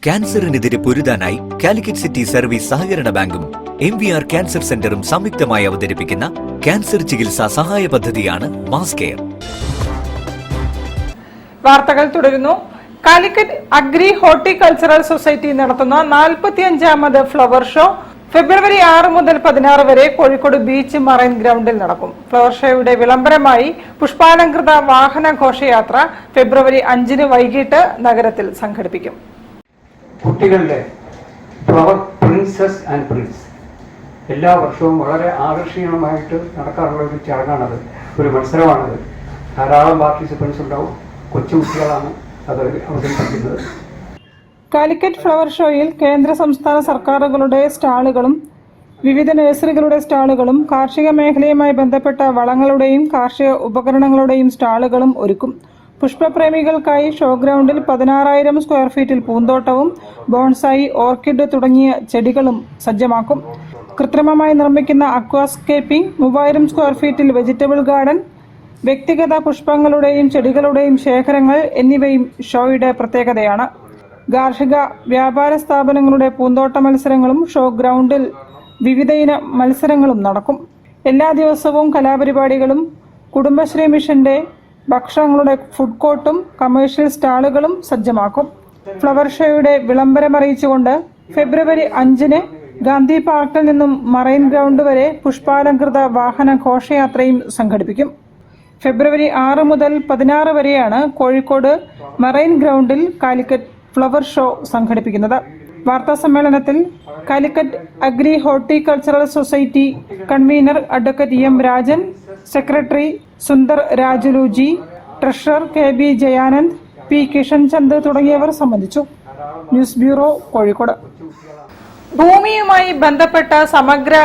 ക്യാൻസറിനെതിരെ പൊരുതാനായി Calicut city service സഹകരണ ബാങ്കും MVR cancer സെന്ററും സംയുക്തമായി അവതരിപ്പിക്കുന്ന ക്യാൻസർ ചികിത്സാ സഹായ പദ്ധതിയാണ് മാസ് കെയർ. വാർത്തകൾ തുടരുന്നു. കാലിക്കറ്റ് അഗ്രി ഹോർട്ടിക്കൾച്ചറൽ സൊസൈറ്റി നടത്തുന്ന 45ാമത് ഫ്ലവർ ഷോ ഫെബ്രുവരി 6 മുതൽ 16 വരെ കോഴിക്കോട് ബീച്ച് മറൈൻ ഗ്രൗണ്ടിൽ നടക്കും. ഫ്ലവർ ഷോയുടെ വിളംബരമായി പുഷ്പാലങ്കൃത വാഹന ഘോഷയാത്ര ഫെബ്രുവരി 5 വൈകിട്ട് നഗരത്തിൽ സംഘടിപ്പിക്കും. കുട്ടികളുടെ ഫ്ലവർ പ്രിൻസസ് ആൻഡ് പ്രിൻസ് എല്ലാ വർഷവും വളരെ ആകർഷണീയമായിട്ട് നടക്കാറുള്ള ഒരു ചടങ്ങാണത്, ഒരു മത്സരമാണത്. ധാരാളം പാർട്ടിസിപ്പൻസ് ഉണ്ടാവും. കൊച്ചുകുട്ടികളാണ് അത് അവതരിപ്പിക്കുന്നത്. കാലിക്കറ്റ് ഫ്ലവർ ഷോയിൽ കേന്ദ്ര സംസ്ഥാന സർക്കാരുകളുടെ സ്റ്റാളുകളും വിവിധ നഴ്സറികളുടെ സ്റ്റാളുകളും കാർഷിക മേഖലയുമായി ബന്ധപ്പെട്ട വളങ്ങളുടെയും കാർഷിക ഉപകരണങ്ങളുടെയും സ്റ്റാളുകളും ഒരുക്കും. പുഷ്പപ്രേമികൾക്കായി ഷോ ഗ്രൗണ്ടിൽ 16,000 സ്ക്വയർ ഫീറ്റിൽ പൂന്തോട്ടവും ബോൺസായി, ഓർക്കിഡ് തുടങ്ങിയ ചെടികളും സജ്ജമാക്കും. കൃത്രിമമായി നിർമ്മിക്കുന്ന അക്വാസ്കേപ്പിംഗ്, 3000 സ്ക്വയർ ഫീറ്റിൽ വെജിറ്റബിൾ ഗാർഡൻ, വ്യക്തിഗത പുഷ്പങ്ങളുടെയും ചെടികളുടെയും ശേഖരങ്ങൾ എന്നിവയും ഷോയുടെ പ്രത്യേകതയാണ്. ഗാർഹിക വ്യാപാര സ്ഥാപനങ്ങളുടെ പൂന്തോട്ട മത്സരങ്ങളും ഷോ ഗ്രൗണ്ടിൽ വിവിധയിന മത്സരങ്ങളും നടക്കും. എല്ലാ ദിവസവും കലാപരിപാടികളും കുടുംബശ്രീ മിഷന്റെ ഭക്ഷണങ്ങളുടെ ഫുഡ് കോർട്ടും കമേഴ്ഷ്യൽ സ്റ്റാളുകളും സജ്ജമാക്കും. ഫ്ലവർ ഷോയുടെ വിളംബരം അറിയിച്ചുകൊണ്ട് ഫെബ്രുവരി 5 ഗാന്ധി പാർക്കിൽ നിന്നും മറൈൻ ഗ്രൗണ്ട് വരെ പുഷ്പാലങ്കൃത വാഹന ഘോഷയാത്രയും സംഘടിപ്പിക്കും. ഫെബ്രുവരി 6 മുതൽ 16 വരെയാണ് കോഴിക്കോട് മറൈൻ ഗ്രൗണ്ടിൽ കാലിക്കറ്റ് ഫ്ലവർ ഷോ സംഘടിപ്പിക്കുന്നത്. വാർത്താ സമ്മേളനത്തിൽ Calicut agri horticultural society convener advocate M. Rajan, secretary Sundar Rajulu ji, treasurer KB Jayanand, P. Kishan Chand തുടങ്ങിയവർ സംബന്ധിച്ചു. News bureau, Kozhikode. ഭൂമിയുമായി ബന്ധപ്പെട്ട സമഗ്ര